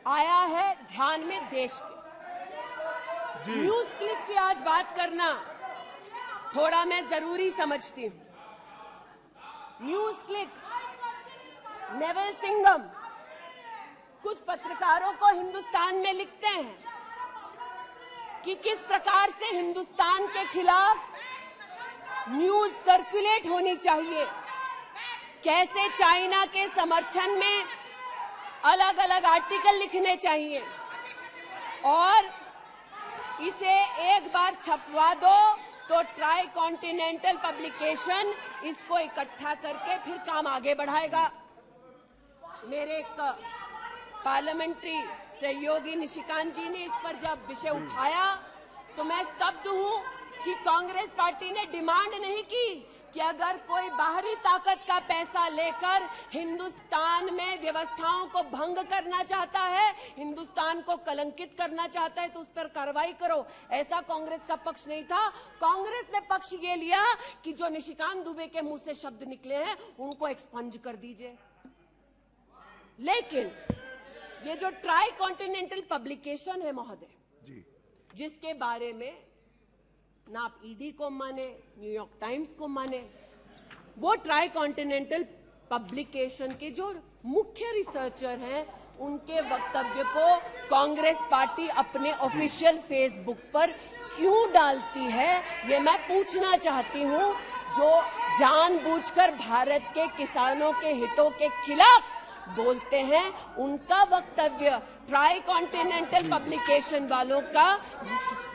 आया है ध्यान में देश के। न्यूज क्लिक की आज बात करना थोड़ा मैं जरूरी समझती हूं। न्यूज क्लिक, नेवल सिंघम कुछ पत्रकारों को हिंदुस्तान में लिखते हैं कि किस प्रकार से हिंदुस्तान के खिलाफ न्यूज सर्कुलेट होनी चाहिए, कैसे चाइना के समर्थन में अलग अलग आर्टिकल लिखने चाहिए, और इसे एक बार छपवा दो तो ट्राई कॉन्टिनेंटल पब्लिकेशन इसको इकट्ठा करके फिर काम आगे बढ़ाएगा। मेरे एक पार्लियामेंट्री सहयोगी निशिकांत जी ने इस पर जब विषय उठाया तो मैं स्तब्ध हूं कि कांग्रेस पार्टी ने डिमांड नहीं की कि अगर कोई बाहरी ताकत का पैसा लेकर हिंदुस्तान में व्यवस्थाओं को भंग करना चाहता है, हिंदुस्तान को कलंकित करना चाहता है, तो उस पर कार्रवाई करो। ऐसा कांग्रेस का पक्ष नहीं था। कांग्रेस ने पक्ष ये लिया कि जो निशिकांत दुबे के मुंह से शब्द निकले हैं उनको एक्सपंज कर दीजिए। लेकिन ये जो ट्राई कॉन्टिनेंटल पब्लिकेशन है महोदय, जिसके बारे में ना आप ईडी को माने, न्यूयॉर्क टाइम्स को माने, वो ट्राई कॉन्टिनेंटल पब्लिकेशन के जो मुख्य रिसर्चर हैं उनके वक्तव्य को कांग्रेस पार्टी अपने ऑफिशियल फेसबुक पर क्यों डालती है, ये मैं पूछना चाहती हूं। जो जानबूझकर भारत के किसानों के हितों के खिलाफ बोलते हैं, उनका वक्तव्य ट्राई कॉन्टिनेंटल पब्लिकेशन वालों का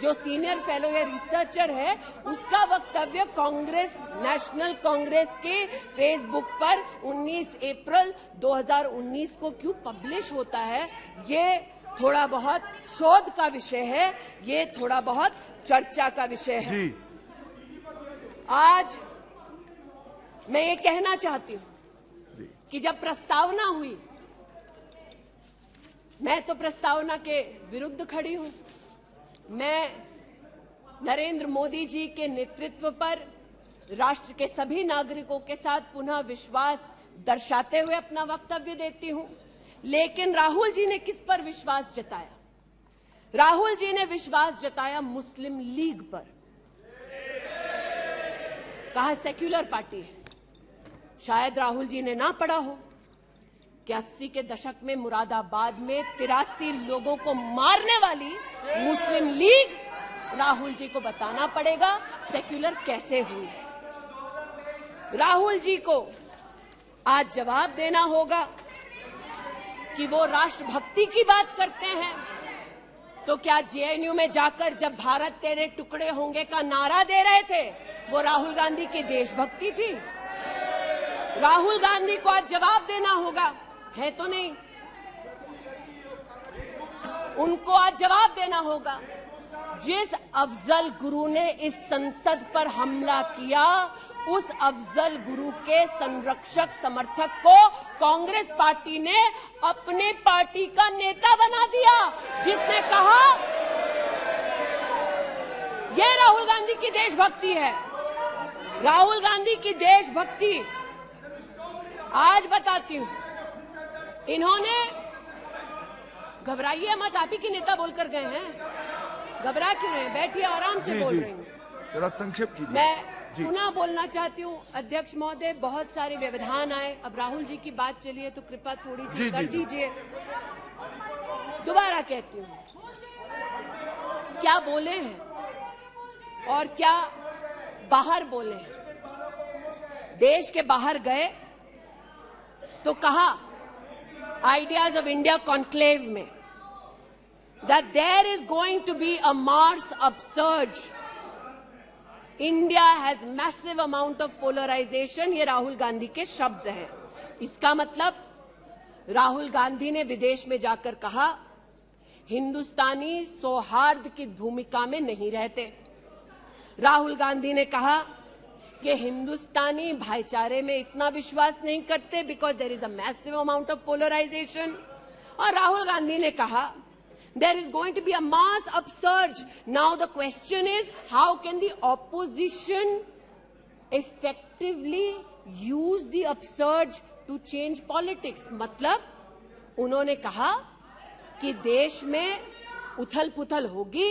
जो सीनियर फेलो या रिसर्चर है, उसका वक्तव्य कांग्रेस, नेशनल कांग्रेस के फेसबुक पर 19 अप्रैल 2019 को क्यों पब्लिश होता है, ये थोड़ा बहुत शोध का विषय है, ये थोड़ा बहुत चर्चा का विषय है। आज मैं ये कहना चाहती हूं कि जब प्रस्तावना हुई, मैं तो प्रस्तावना के विरुद्ध खड़ी हूं। मैं नरेंद्र मोदी जी के नेतृत्व पर राष्ट्र के सभी नागरिकों के साथ पुनः विश्वास दर्शाते हुए अपना वक्तव्य देती हूं। लेकिन राहुल जी ने किस पर विश्वास जताया? राहुल जी ने विश्वास जताया मुस्लिम लीग पर। कहा सेक्युलर पार्टी है। शायद राहुल जी ने ना पढ़ा हो कि 80 के दशक में मुरादाबाद में 83 लोगों को मारने वाली मुस्लिम लीग, राहुल जी को बताना पड़ेगा सेक्युलर कैसे हुई। राहुल जी को आज जवाब देना होगा कि वो राष्ट्रभक्ति की बात करते हैं, तो क्या जेएनयू में जाकर जब भारत तेरे टुकड़े होंगे का नारा दे रहे थे, वो राहुल गांधी की देशभक्ति थी? राहुल गांधी को आज जवाब देना होगा, है तो नहीं? उनको आज जवाब देना होगा। जिस अफजल गुरु ने इस संसद पर हमला किया, उस अफजल गुरु के संरक्षक समर्थक को कांग्रेस पार्टी ने अपने पार्टी का नेता बना दिया, जिसने कहा यह राहुल गांधी की देशभक्ति है। राहुल गांधी की देशभक्ति आज बताती हूं। इन्होंने, घबराइए मत, आप ही की नेता बोलकर गए हैं, घबरा क्यों रहे हैं? बैठिए, आराम से बोल रही हूँ। जरा संक्षेप कीजिए। मैं पुनः बोलना चाहती हूँ अध्यक्ष महोदय, बहुत सारे व्यवधान आए, अब राहुल जी की बात चली है तो कृपा थोड़ी सी कर दीजिए। दोबारा कहती हूँ, क्या बोले हैं और क्या बाहर बोले हैं। देश के बाहर गए तो कहा आइडियाज ऑफ इंडिया कॉन्क्लेव में that there is going to be a Mars upsurge. India has massive amount of polarization. ये राहुल गांधी के शब्द हैं। इसका मतलब राहुल गांधी ने विदेश में जाकर कहा हिंदुस्तानी सौहार्द की भूमिका में नहीं रहते। राहुल गांधी ने कहा कि हिंदुस्तानी भाईचारे में इतना विश्वास नहीं करते because there is a massive amount of polarisation. और राहुल गांधी ने कहा there is going to be a mass upsurge. Now the question is, how can the opposition effectively use the upsurge to change politics? मतलब उन्होंने कहा कि देश में उथल पुथल होगी।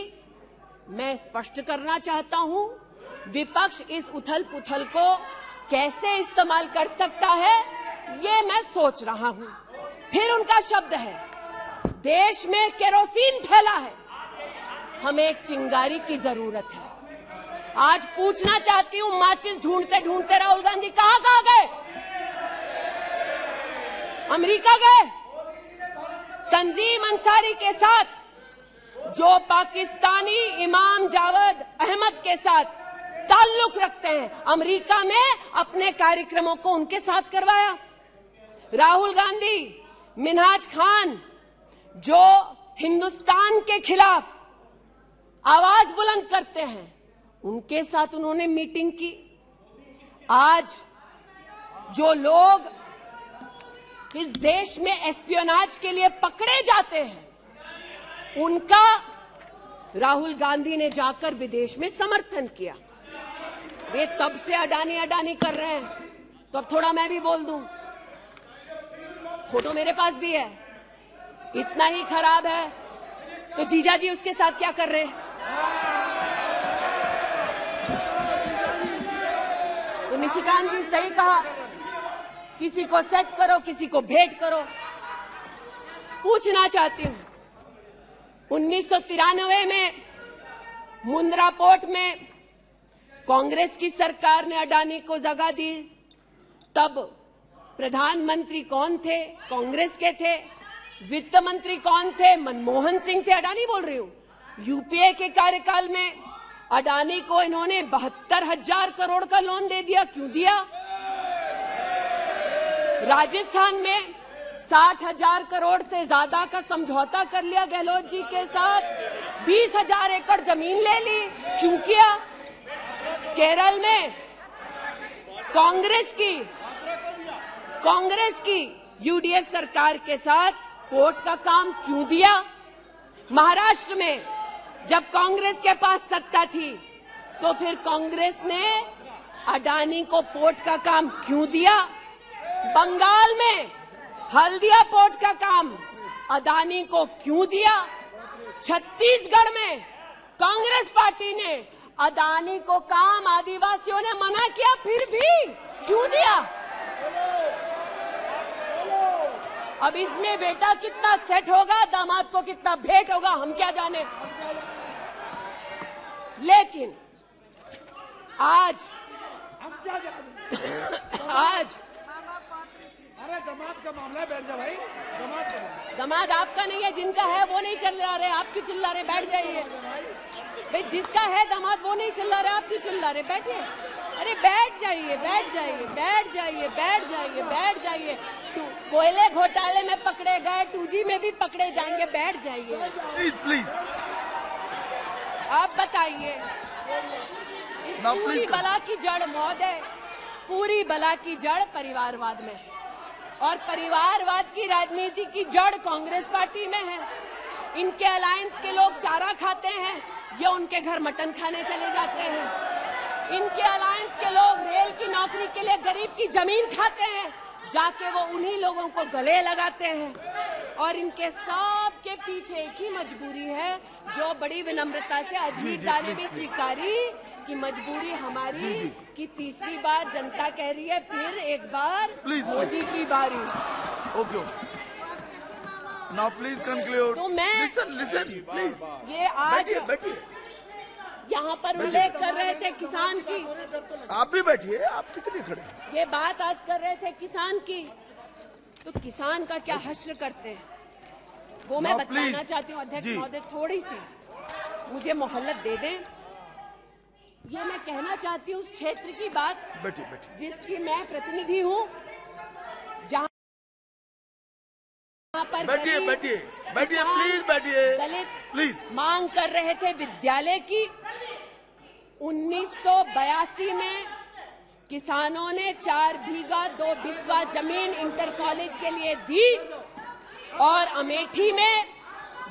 मैं स्पष्ट करना चाहता हूं, विपक्ष इस उथल पुथल को कैसे इस्तेमाल कर सकता है, ये मैं सोच रहा हूं। फिर उनका शब्द है देश में केरोसिन फैला है, हमें एक चिंगारी की जरूरत है। आज पूछना चाहती हूं, माचिस ढूंढते ढूंढते राहुल गांधी कहां गए? अमेरिका गए? तंजीम अंसारी के साथ, जो पाकिस्तानी इमाम जावेद अहमद के साथ ताल्लुक रखते हैं, अमेरिका में अपने कार्यक्रमों को उनके साथ करवाया। राहुल गांधी मिन्हाज खान, जो हिंदुस्तान के खिलाफ आवाज बुलंद करते हैं, उनके साथ उन्होंने मीटिंग की। आज जो लोग इस देश में एस्पियोनाज के लिए पकड़े जाते हैं, उनका राहुल गांधी ने जाकर विदेश में समर्थन किया। वे तब से अडानी अडानी कर रहे हैं, तो अब थोड़ा मैं भी बोल दूं। फोटो मेरे पास भी है। इतना ही खराब है तो जीजा जी उसके साथ क्या कर रहे हैं? तो निशिकांत जी सही कहा, किसी को सेट करो, किसी को भेंट करो। पूछना चाहती हूं, 1993 में मुंद्रा पोर्ट में कांग्रेस की सरकार ने अडानी को जगह दी। तब प्रधानमंत्री कौन थे? कांग्रेस के थे। वित्त मंत्री कौन थे? मनमोहन सिंह थे। अडानी बोल रही हूं। यूपीए के कार्यकाल में अडानी को इन्होंने 72,000 करोड़ का लोन दे दिया। क्यों दिया? राजस्थान में 60,000 करोड़ से ज्यादा का समझौता कर लिया गहलोत जी के साथ। 20,000 एकड़ जमीन ले ली। क्यों किया? केरल में कांग्रेस की यूडीएफ सरकार के साथ पोर्ट का काम क्यों दिया? महाराष्ट्र में जब कांग्रेस के पास सत्ता थी तो फिर कांग्रेस ने अडानी को पोर्ट का काम क्यों दिया? बंगाल में हल्दिया पोर्ट का काम अडानी को क्यों दिया? छत्तीसगढ़ में कांग्रेस पार्टी ने अडानी को काम आदिवासियों ने मना किया, फिर भी क्यों दिया? अब इसमें बेटा कितना सेट होगा, दामाद को कितना भेंट होगा, हम क्या जाने। लेकिन आज अरे दामाद का मामला है, बैठ जा भाई। दामाद आपका नहीं है, जिनका है वो नहीं चिल्ला रहे, आप क्यों चिल्ला रहे? बैठ जाइए भाई। जिसका है दामाद वो नहीं चिल्ला रहे, आप क्यों चिल्ला रहे? बैठिए। अरे बैठ जाइए, बैठ जाइए, बैठ जाइए, बैठ जाइए, बैठ जाइए। कोयले घोटाले में पकड़े गए, 2G में भी पकड़े जाएंगे। बैठ जाइए प्लीज। आप बताइए, इस पूरी बला की जड़ महोदय, पूरी बला की जड़ परिवारवाद में, और परिवारवाद की राजनीति की जड़ कांग्रेस पार्टी में है। इनके अलायंस के लोग चारा खाते हैं, ये उनके घर मटन खाने चले जाते हैं। इनके अलायंस के लोग रेल की नौकरी के लिए गरीब की जमीन खाते हैं, जाके वो उन्हीं लोगों को गले लगाते हैं। और इनके सब के पीछे एक ही मजबूरी है, जो बड़ी विनम्रता से अजीत दाने भी स्वीकारी कि मजबूरी हमारी कि तीसरी बार जनता कह रही है फिर एक बार मोदी की बारी। Okay, now please conclude. तो मैं लिसन प्लीज। ये आज बैठिए। यहाँ पर उल्लेख कर रहे थे किसान की। आप भी बैठिए, आप किस लिए खड़े? ये बात आज कर रहे थे किसान की, तो किसान का क्या हश्र करते हैं वो मैं बताना चाहती हूँ। अध्यक्ष महोदय थोड़ी सी मुझे मोहल्लत दे दें। ये मैं कहना चाहती हूँ उस क्षेत्र की बात जिसकी मैं प्रतिनिधि हूँ, जहाँ पर बैठिए प्लीज बैठिए। दलित प्लीज मांग कर रहे थे विद्यालय की। 1982 में किसानों ने 4 बीघा 2 बिस्वा जमीन इंटर कॉलेज के लिए दी, और अमेठी में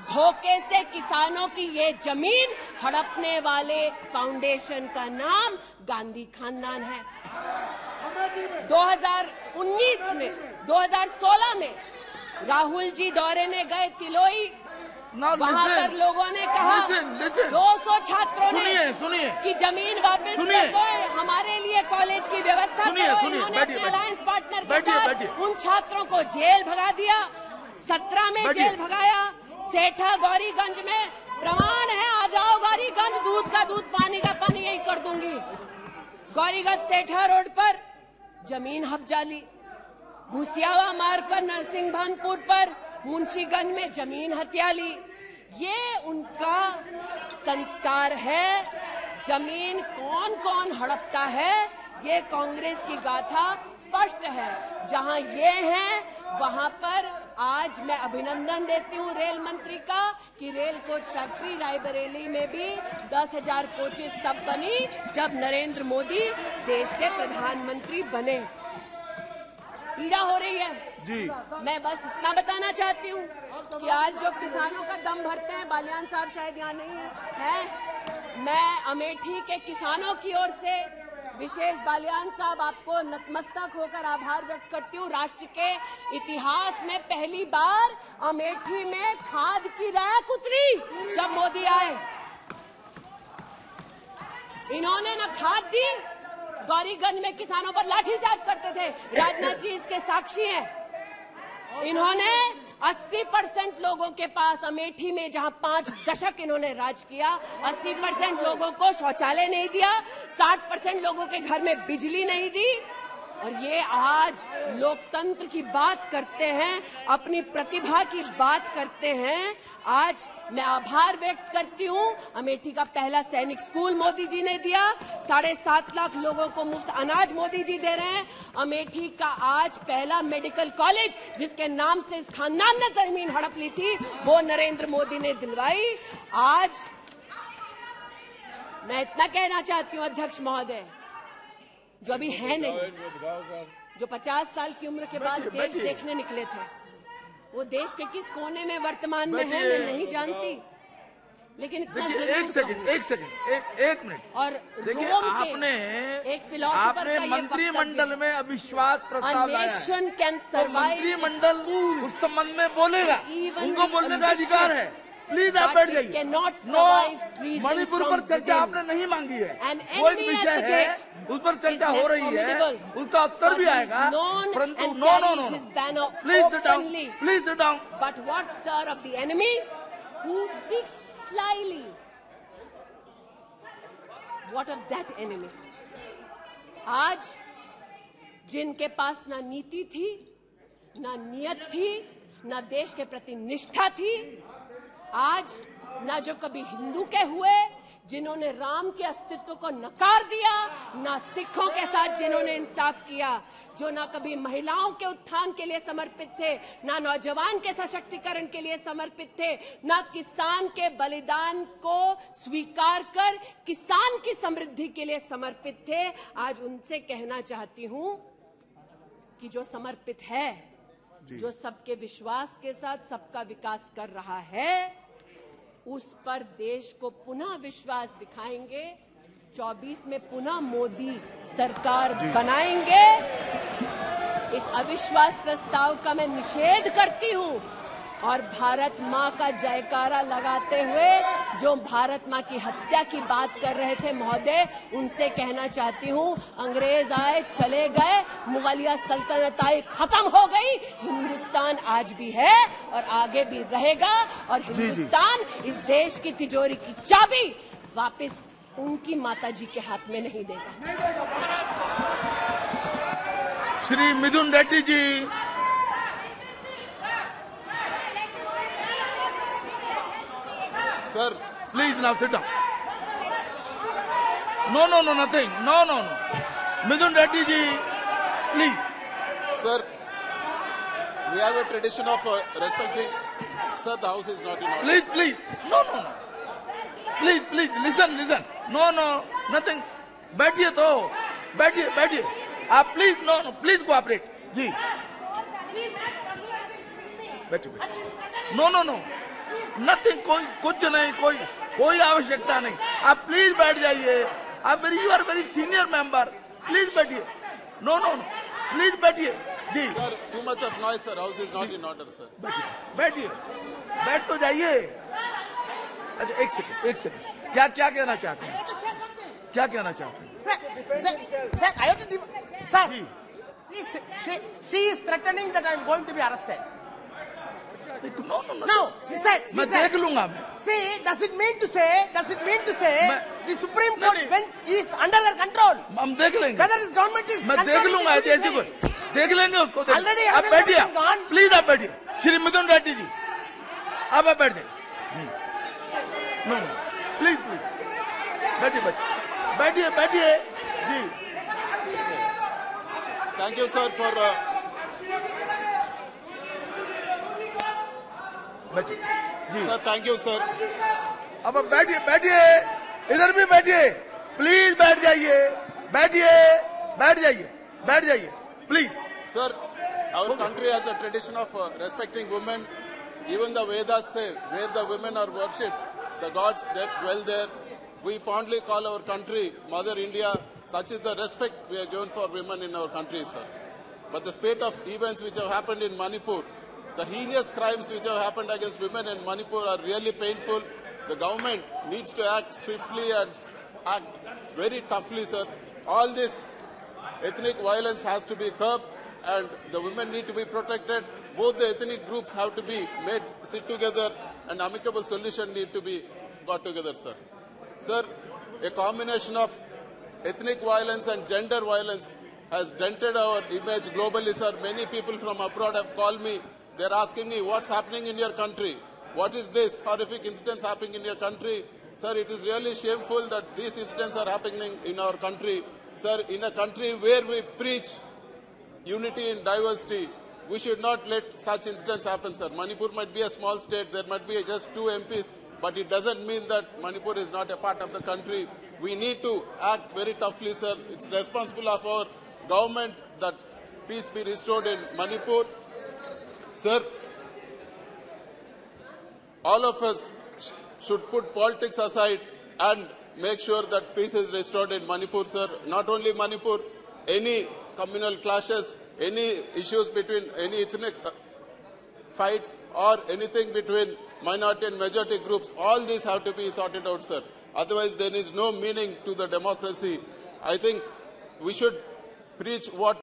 धोखे से किसानों की ये जमीन हड़पने वाले फाउंडेशन का नाम गांधी खानदान है। 2016 में राहुल जी दौरे में गए तिलोई, वहाँ पर लोगों ने कहा 200 छात्रों ने सुनिए कि जमीन वापस कर दो, हमारे लिए कॉलेज की व्यवस्था करो। इन्होंने अपने अलायंस पार्टनर के साथ उन छात्रों को जेल भगा दिया। 17 में जेल भगाया। सेठा गौरीगंज में प्रमाण है, आ जाओ गौरीगंज, दूध का दूध पानी का पानी यही कर दूंगी। गौरीगंज सेठा रोड पर जमीन हब्जा ली। भूसियावा मार्ग पर नरसिंहभानपुर पर मुंशीगंज में जमीन हत्या ली। ये उनका संस्कार है। जमीन कौन कौन हड़पता है ये कांग्रेस की गाथा स्पष्ट है। जहां ये है वहां पर आज मैं अभिनंदन देती हूं रेल मंत्री का कि रेल कोच फैक्ट्री रायबरेली में भी 10,000 कोचेस तब बनी जब नरेंद्र मोदी देश के प्रधानमंत्री बने। पीड़ा हो रही है जी। मैं बस इतना बताना चाहती हूँ कि आज जो किसानों का दम भरते हैं, बालियान साहब शायद यहाँ नहीं है, मैं अमेठी के किसानों की ओर से विशेष बालियान साहब आपको नतमस्तक होकर आभार व्यक्त करती हूँ। राष्ट्र के इतिहास में पहली बार अमेठी में खाद की रैक उतरी जब मोदी आए। इन्होंने न खाद दी, गौरीगंज में किसानों पर लाठीचार्ज करते थे, राजनाथ जी इसके साक्षी हैं। इन्होंने 80% लोगों के पास अमेठी में जहां 5 दशक इन्होंने राज किया, 80% लोगों को शौचालय नहीं दिया, 60% लोगों के घर में बिजली नहीं दी। और ये आज लोकतंत्र की बात करते हैं, अपनी प्रतिभा की बात करते हैं। आज मैं आभार व्यक्त करती हूँ, अमेठी का पहला सैनिक स्कूल मोदी जी ने दिया, 7.5 लाख लोगों को मुफ्त अनाज मोदी जी दे रहे हैं। अमेठी का आज पहला मेडिकल कॉलेज जिसके नाम से इस खानदान ने जमीन हड़प ली थी, वो नरेंद्र मोदी ने दिलवाई। आज मैं इतना कहना चाहती हूँ अध्यक्ष महोदय, जो अभी है नहीं, जो 50 साल की उम्र के बाद देश देखने निकले थे, वो देश के किस कोने में वर्तमान में है मैं नहीं जानती, लेकिन इतना एक मिनट। और देखिए, आपने एक फिलोसोफर का मंत्रिमंडल में अविश्वास प्रस्ताव लाया है, मंत्रिमंडल उस संबंध में बोलेगा, उनको बोलने का अधिकार है। प्लीज आप बैठ जाइए। मणिपुर पर चर्चा आपने नहीं मांगी है, वो एक विषय है, उस पर चर्चा हो रही है, उसका उत्तर भी आएगा, परंतु no, please sit down. But what sir of the enemy who speaks slyly, what of that enemy? आज जिनके पास ना नीति थी, ना नियत थी, ना देश के प्रति निष्ठा थी, आज ना जो कभी हिंदू के हुए, जिन्होंने राम के अस्तित्व को नकार दिया, ना सिखों के साथ जिन्होंने इंसाफ किया, जो ना कभी महिलाओं के उत्थान के लिए समर्पित थे, ना नौजवान के सशक्तिकरण के लिए समर्पित थे, ना किसान के बलिदान को स्वीकार कर किसान की समृद्धि के लिए समर्पित थे। आज उनसे कहना चाहती हूं कि जो समर्पित है, जो सबके विश्वास के साथ सबका विकास कर रहा है, उस पर देश को पुनः विश्वास दिखाएंगे। 24 में पुनः मोदी सरकार बनाएंगे। इस अविश्वास प्रस्ताव का मैं निषेध करती हूं और भारत मां का जयकारा लगाते हुए जो भारत मां की हत्या की बात कर रहे थे महोदय, उनसे कहना चाहती हूं, अंग्रेज आए चले गए, मुगलिया सल्तनत आई खत्म हो गई, हिंदुस्तान आज भी है और आगे भी रहेगा। और हिंदुस्तान इस देश की तिजोरी की चाबी वापस उनकी माताजी के हाथ में नहीं देगा। श्री मिथुन Reddy ji, Sir, please now sit down. No, nothing. No. Mithun Reddy ji, please. Sir, we have a tradition of respecting. Sir, the house is not in order. Please. No. Please, listen. No, nothing. बैठिए तो, बैठिए. आप please, no, please cooperate. जी. बैठिए. No. नथिंग, कुछ नहीं, कोई आवश्यकता नहीं। आप प्लीज बैठ जाइए। आप you are very senior member, please बैठिए। नो, प्लीज बैठिए जी। Sir, too much of noise sir, house is not in order sir. बैठिए, बैठ तो जाइए। अच्छा, एक सेकंड। क्या कहना चाहते हैं? Sir, she is threatening that I am going to be arrested. No, she said. मैं देख लूंगा। See, does it mean to say the Supreme Court bench is under their control? हम देख लेंगे। Whether this government is मैं देख लूंगा, ऐसी कोई देख लेंगे उसको। Already आप बैठिए, प्लीज आप बैठिए। श्री मिथुन रेड्डी जी, आप बैठ जाइए। नो, प्लीज बैठिए जी। Thank you, sir, for... ji Sir, thank you, sir. अब बैठिए बैठिए, इधर भी बैठिए, प्लीज बैठ जाइए, बैठिए, बैठ जाइए, बैठ जाइए, please. Sir, our country has a tradition of respecting women. Even the Vedas say, where the women are worshipped, the gods dwell there. We fondly call our country Mother India. Such is the respect we have given for women in our country, sir. But the spate of events which have happened in Manipur, the heinous crimes which have happened against women in Manipur are really painful. The government needs to act swiftly and act very toughly, sir. All this ethnic violence has to be curbed and the women need to be protected. Both the ethnic groups have to be made sit together and amicable solution need to be got together, sir. Sir, a combination of ethnic violence and gender violence has dented our image globally, sir. Many people from abroad have called me. They're asking me, what's happening in your country? What is this horrific incidents happening in your country? Sir, it is really shameful that these incidents are happening in our country. Sir, in a country where we preach unity in diversity, we should not let such incidents happen, sir. Manipur might be a small state, there might be just 2 MPs, but it doesn't mean that Manipur is not a part of the country. We need to act very toughly, sir. It's responsible of our government that peace be restored in Manipur. Sir, all of us should put politics aside and make sure that peace is restored in Manipur, sir. Not only Manipur, any communal clashes, any issues between any ethnic fights or anything between minority and majority groups, all these have to be sorted out, sir. Otherwise, there is no meaning to the democracy. I think we should preach what